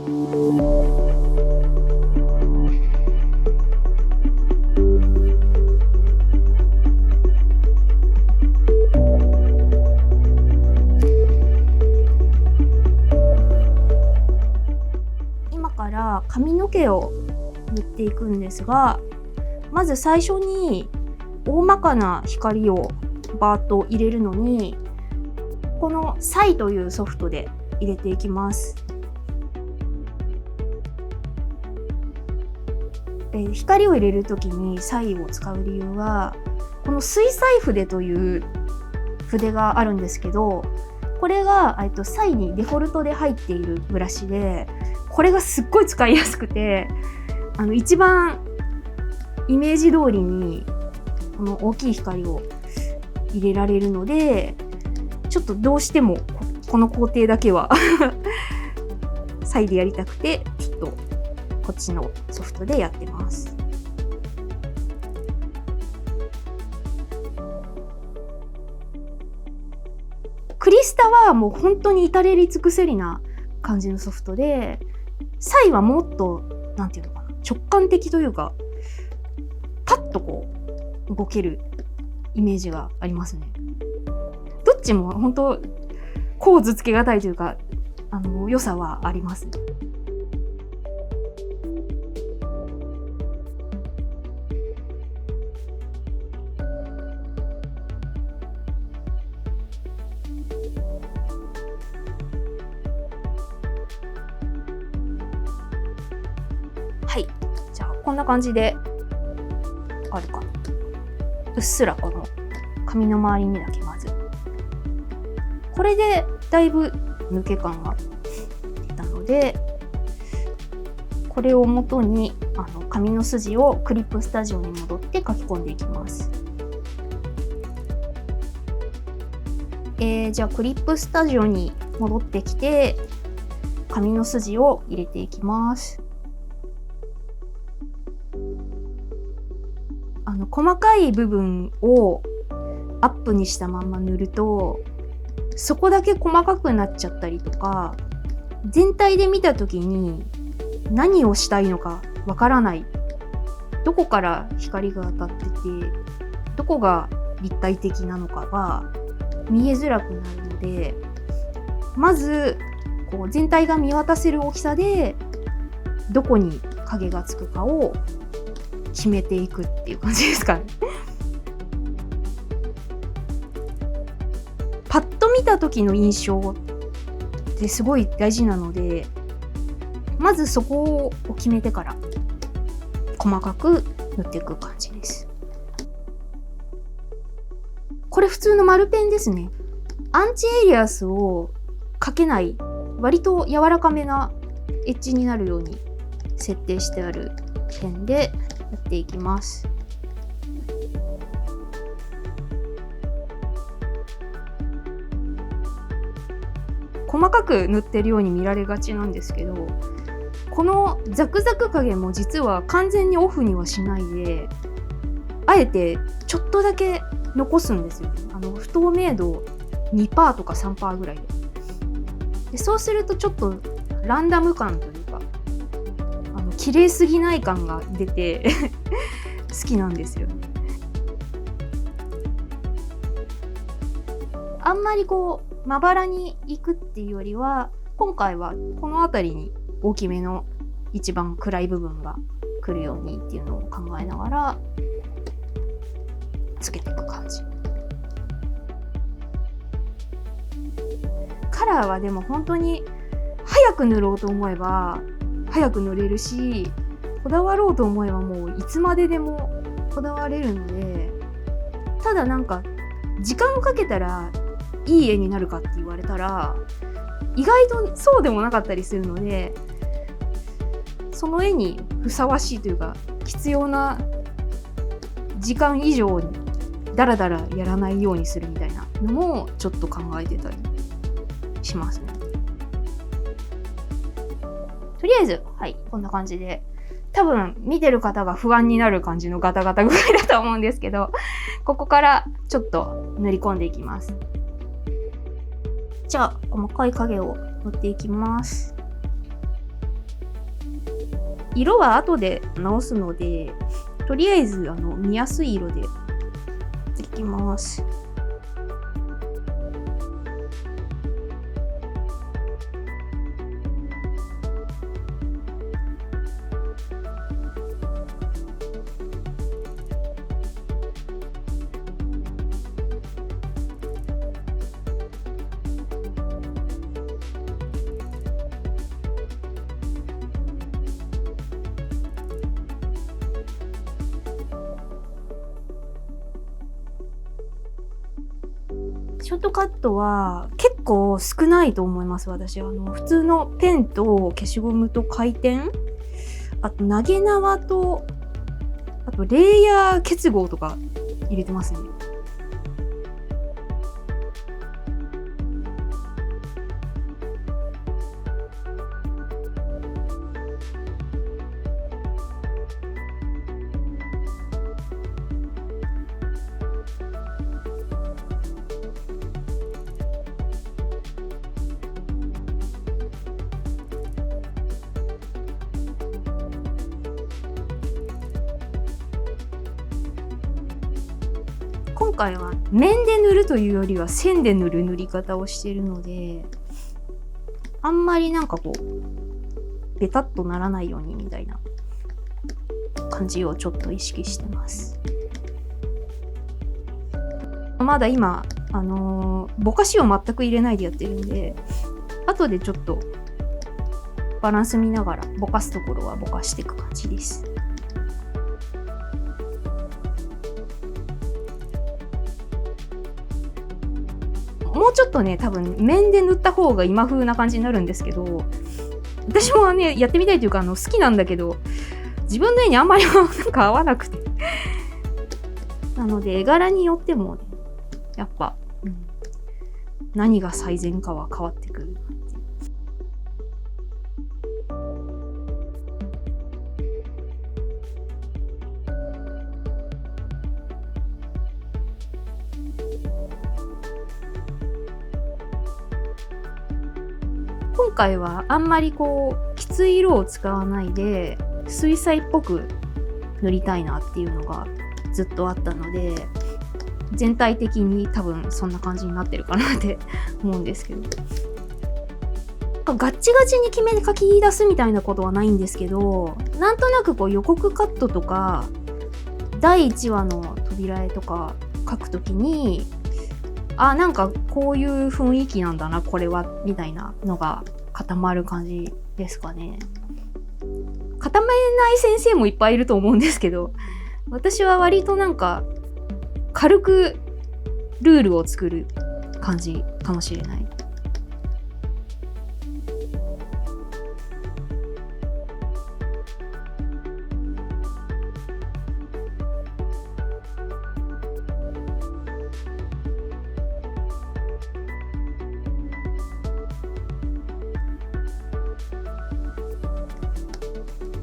今から髪の毛を塗っていくんですが、まず最初に大まかな光をバーッと入れるのに、このサイというソフトで入れていきます。光を入れるときにサイを使う理由は、この水彩筆という筆があるんですけど、これがサイにデフォルトで入っているブラシで、これがすっごい使いやすくて、一番イメージ通りにこの大きい光を入れられるので、ちょっとどうしてもこの工程だけはサイでやりたくて、ちょっとこっちのソフトでやってます。クリスタはもう本当に至れり尽くせりな感じのソフトで、サイはもっとなんていうのかな、直感的というか、パッとこう動けるイメージがありますね。どっちも本当構図つけがたいというか、良さはありますね。はい、じゃあこんな感じであるかな。うっすらこの髪の周りにだけまず。これでだいぶ抜け感が出たので、これを元に髪の筋をクリップスタジオに戻って書き込んでいきます。じゃあクリップスタジオに戻ってきて、髪の筋を入れていきます。細かい部分をアップにしたまま塗ると、そこだけ細かくなっちゃったりとか、全体で見た時に何をしたいのかわからない、どこから光が当たっててどこが立体的なのかが見えづらくなるので、まずこう全体が見渡せる大きさでどこに影がつくかを決めていくっていう感じですかね。パッと見た時の印象ってすごい大事なので、まずそこを決めてから細かく塗っていく感じです。これ普通の丸ペンですね。アンチエリアスをかけない、割と柔らかめなエッジになるように設定してあるペンでやっていきます。細かく塗ってるように見られがちなんですけど、このザクザク影も実は完全にオフにはしないで、あえてちょっとだけ残すんですよ。不透明度 2% とか 3% ぐらいで。そうするとちょっとランダム感というか、綺麗すぎない感が出て好きなんですよね。あんまりこうまばらにいくっていうよりは、今回はこの辺りに大きめの一番暗い部分が来るようにっていうのを考えながらつけていく感じ。カラーはでも本当に早く塗ろうと思えば早く塗れるし、こだわろうと思えばもういつまででもこだわれるので、ただなんか時間をかけたらいい絵になるかって言われたら意外とそうでもなかったりするので、その絵にふさわしいというか必要な時間以上にダラダラやらないようにするみたいなのもちょっと考えてたりしますね。とりあえずはいこんな感じで、多分見てる方が不安になる感じのガタガタ具合だと思うんですけど、ここからちょっと塗り込んでいきます。じゃあ細かい影を塗っていきます。色は後で直すので、とりあえず見やすい色でいきます。ショートカットは結構少ないと思います、私。普通のペンと消しゴムと回転、あと投げ縄と、あとレイヤー結合とか入れてますね。今回は面で塗るというよりは線で塗る塗り方をしているので、あんまりなんかこうベタっとならないようにみたいな感じをちょっと意識してます。まだ今ぼかしを全く入れないでやってるんで、後でちょっとバランス見ながらぼかすところはぼかしていく感じです。もうちょっとね、多分面で塗った方が今風な感じになるんですけど、私もね、やってみたいというか好きなんだけど、自分の絵にあんまりなんか合わなくて。なので、絵柄によってもね、やっぱ、何が最善かは変わってくる。今回はあんまりこうきつい色を使わないで水彩っぽく塗りたいなっていうのがずっとあったので、全体的に多分そんな感じになってるかなって思うんですけど、ガッチガチに決め書き出すみたいなことはないんですけど、なんとなくこう予告カットとか第1話の扉絵とか書くときに、なんかこういう雰囲気なんだなこれはみたいなのが固まる感じですかね。固めない先生もいっぱいいると思うんですけど、私は割となんか軽くルールを作る感じかもしれない。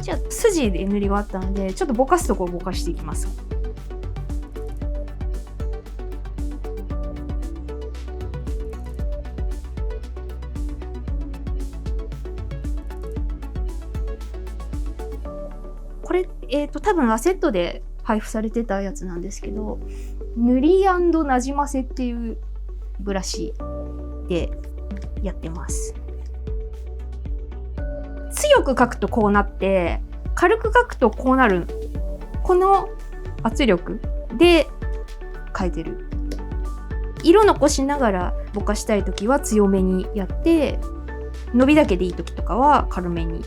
じゃあ筋で塗り終わったので、ちょっとぼかすところをぼかしていきます。これ多分アセットで配布されてたやつなんですけど、塗り&なじませっていうブラシでやってます。強く描くとこうなって、軽く描くとこうなる。この圧力で描いてる。色残しながらぼかしたいときは強めにやって、伸びだけでいいときとかは軽めに。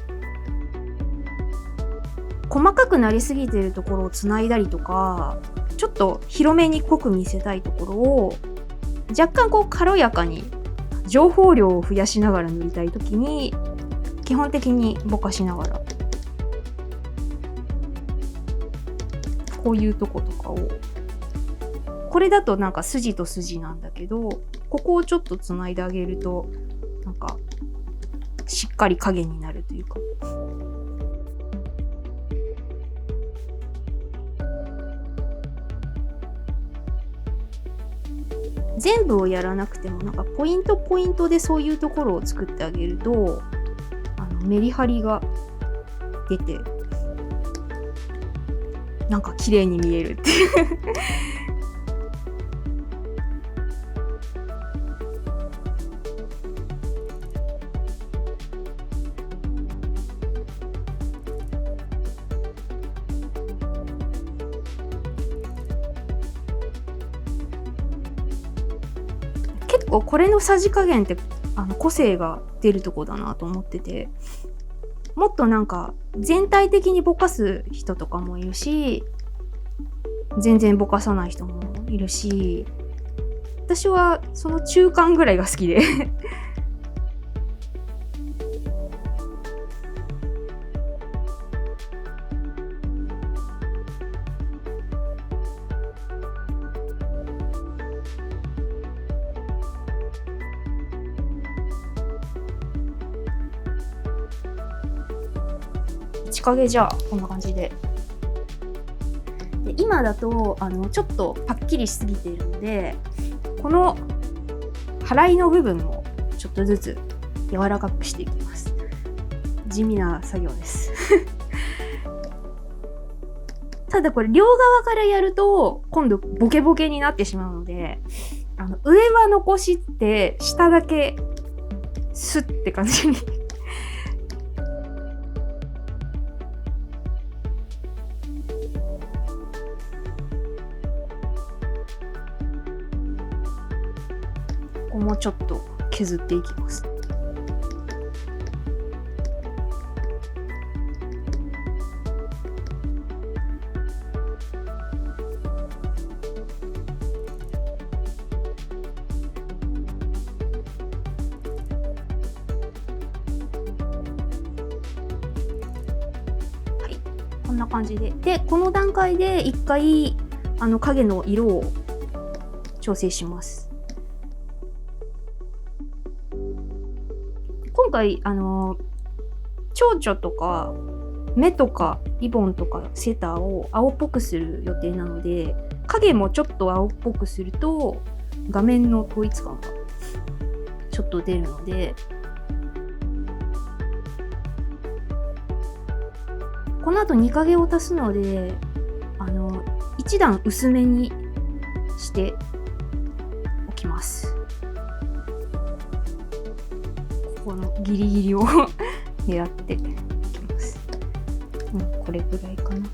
細かくなりすぎてるところをつないだりとか、ちょっと広めに濃く見せたいところを若干こう軽やかに情報量を増やしながら塗りたいときに、基本的にぼかしながらこういうとことかを、これだとなんか筋と筋なんだけど、ここをちょっとつないであげるとなんかしっかり影になるというか。全部をやらなくてもなんかポイントポイントでそういうところを作ってあげるとメリハリがけてなんか綺麗に見えるっていう結構これのさじ加減って個性が出るとこだなと思ってて、もっとなんか全体的にぼかす人とかもいるし、全然ぼかさない人もいるし、私はその中間ぐらいが好きで日陰じゃあこんな感じで。で今だとちょっとパッキリしすぎているので、この払いの部分をちょっとずつ柔らかくしていきます。地味な作業ですただこれ両側からやると今度ボケボケになってしまうので、上は残して下だけスッって感じにここもちょっと削っていきます。こんな感じで。で、この段階で一回影の色を調整します。今回蝶々とか目とかリボンとかセーターを青っぽくする予定なので、影もちょっと青っぽくすると画面の統一感がちょっと出るので、この後2影を足すので1段薄めにしておきます。ここのギリギリを狙っていきます。これぐらいかな。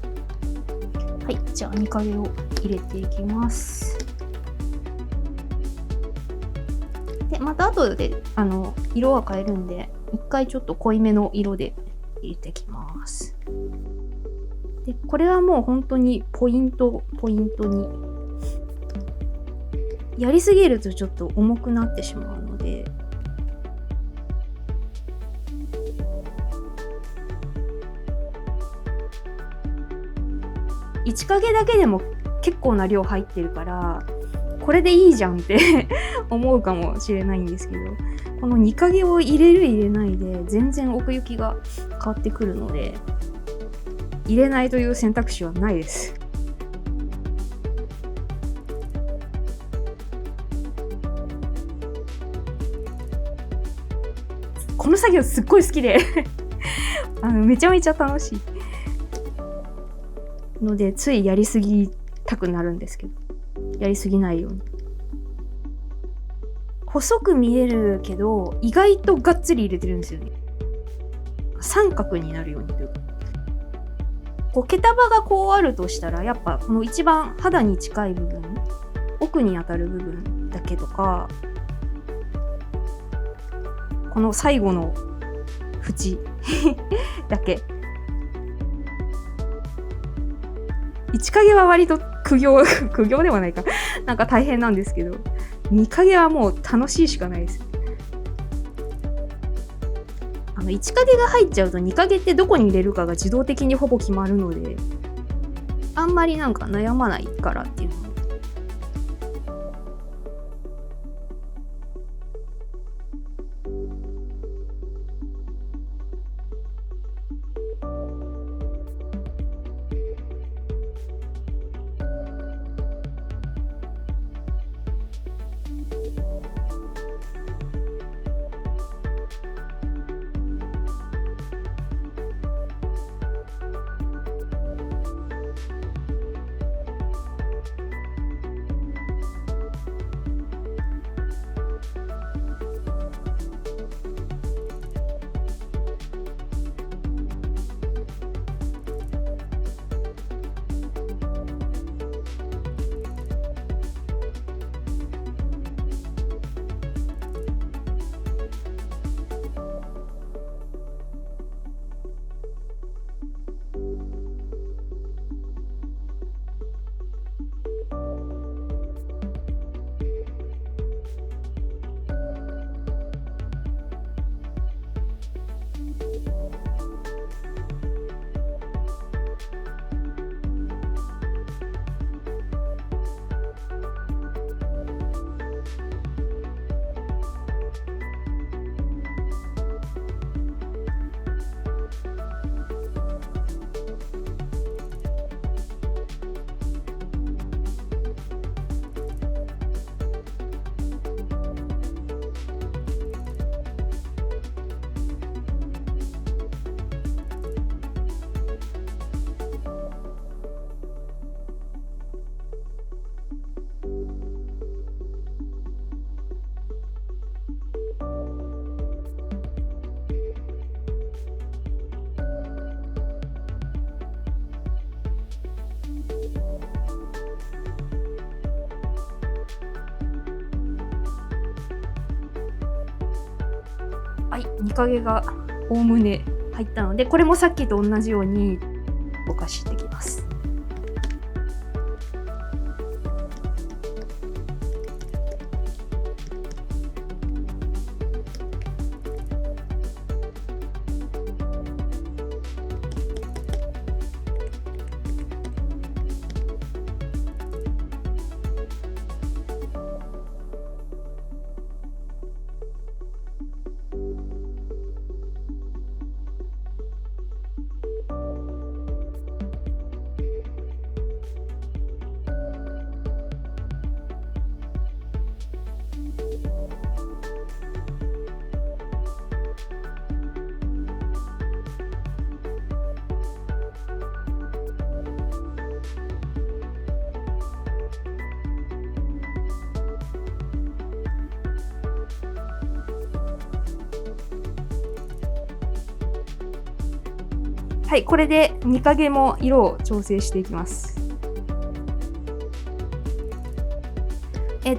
はい、じゃあ2影を入れていきます。でまた後で色は変えるんで、一回ちょっと濃いめの色で入れていきます。でこれはもう本当にポイントにやりすぎるとちょっと重くなってしまうので、1影だけでも結構な量入ってるからこれでいいじゃんって思うかもしれないんですけど、この2影を入れる入れないで全然奥行きが変わってくるので、入れないという選択肢はないです。この作業すっごい好きでめちゃめちゃ楽しいので、ついやりすぎたくなるんですけど、やりすぎないように。細く見えるけど意外とがっつり入れてるんですよね。三角になるようにというか、毛束がこうあるとしたら、やっぱこの一番肌に近い部分、奥に当たる部分だけとか、この最後の縁だけ。1影は割と苦行ではないかなんか大変なんですけど、2影はもう楽しいしかないです。1影が入っちゃうと2影ってどこに入れるかが自動的にほぼ決まるので、あんまりなんか悩まないからっていうのも。はい、2影がおおむね入ったので、これもさっきと同じようにぼかしてきます。はい、これで2影も色を調整していきます。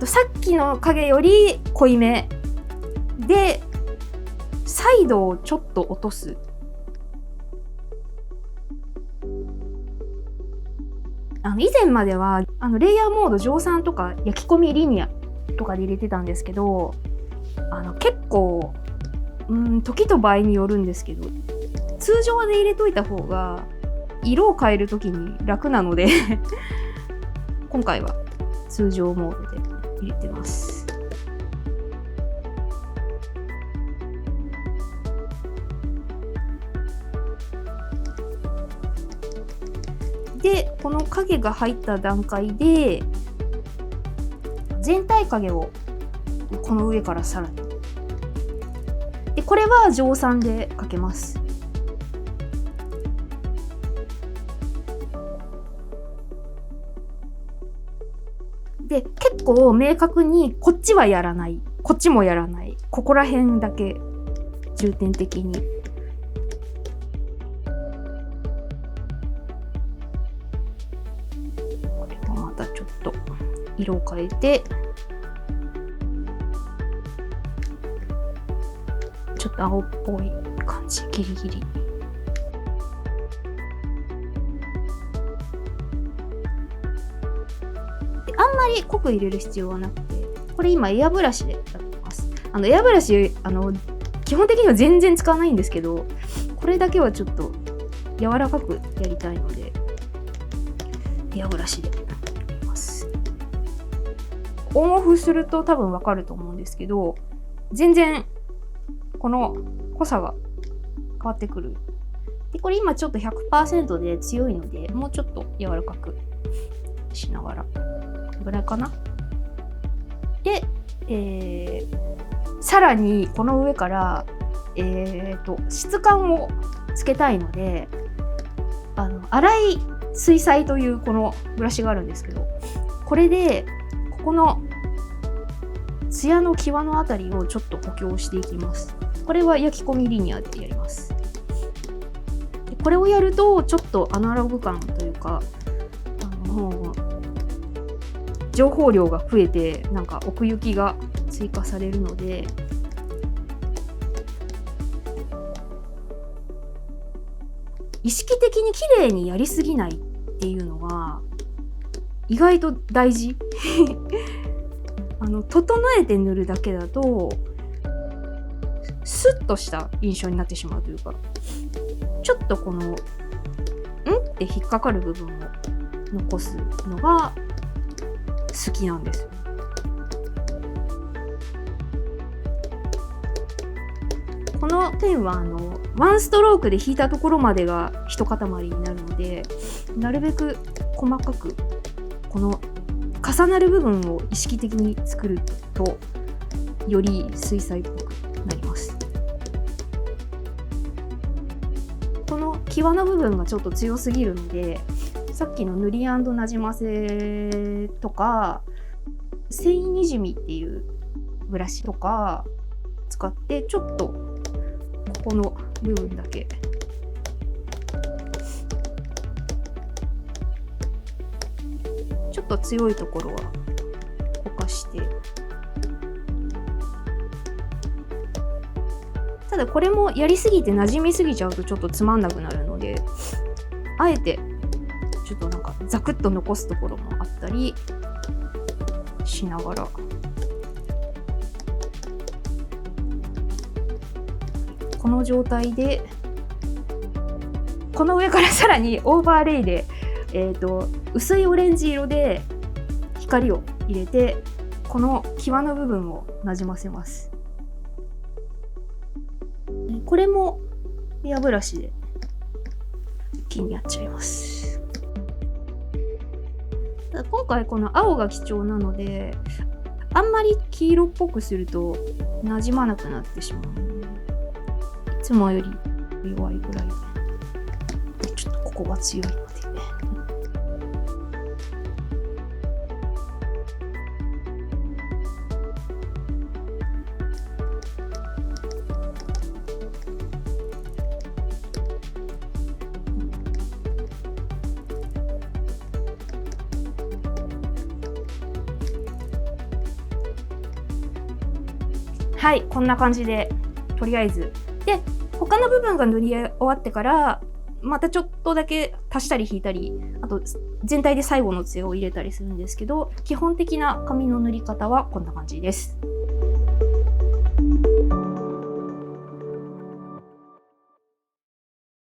さっきの影より濃いめで、サイドをちょっと落とす。以前まではレイヤーモード乗算とか焼き込みリニアとかで入れてたんですけど、結構時と場合によるんですけど、通常で入れといた方が色を変えるときに楽なので今回は通常モードで入れてます。で、この影が入った段階で全体影をこの上からさらに。で、これは乗算でかけます。で、結構明確にこっちはやらない、こっちもやらない、ここら辺だけ重点的に。これとまたちょっと色を変えて、ちょっと青っぽい感じ、ギリギリ。あんまり濃く入れる必要はなくて、これ今エアブラシでやってます。エアブラシ基本的には全然使わないんですけど、これだけはちょっと柔らかくやりたいのでエアブラシでやります。オンオフすると多分わかると思うんですけど、全然この濃さが変わってくる。で、これ今ちょっと 100% で強いので、もうちょっと柔らかくしながらぐらいかな。で、さらにこの上から、質感をつけたいので、粗い水彩というこのブラシがあるんですけど、これでここのツヤの際のあたりをちょっと補強していきます。これは焼き込みリニアでやります。で、これをやるとちょっとアナログ感というか、もう情報量が増えて、なんか奥行きが追加されるので、意識的に綺麗にやりすぎないっていうのが意外と大事整えて塗るだけだとスッとした印象になってしまうというか、ちょっとこのって引っかかる部分を残すのが好きなんです。このペンはワンストロークで引いたところまでが一塊になるので、なるべく細かくこの重なる部分を意識的に作るとより水彩っぽくなります。この際の部分がちょっと強すぎるので、さっきの塗り&なじませとか繊維にじみっていうブラシとか使ってちょっとここの部分だけちょっと強いところはぼかして、ただこれもやりすぎて馴染みすぎちゃうとちょっとつまんなくなるので、あえてちょっとなんかザクッと残すところもあったりしながら、この状態でこの上からさらにオーバーレイで、薄いオレンジ色で光を入れて、この際の部分をなじませます。これもエアブラシで気にやっちゃいます。ただ今回この青が貴重なので、あんまり黄色っぽくするとなじまなくなってしまうので、いつもより弱いぐらいで、ちょっとここが強いので、はい、こんな感じでとりあえずで、他の部分が塗り終わってからまたちょっとだけ足したり引いたり、あと全体で最後の艶を入れたりするんですけど、基本的な紙の塗り方はこんな感じです。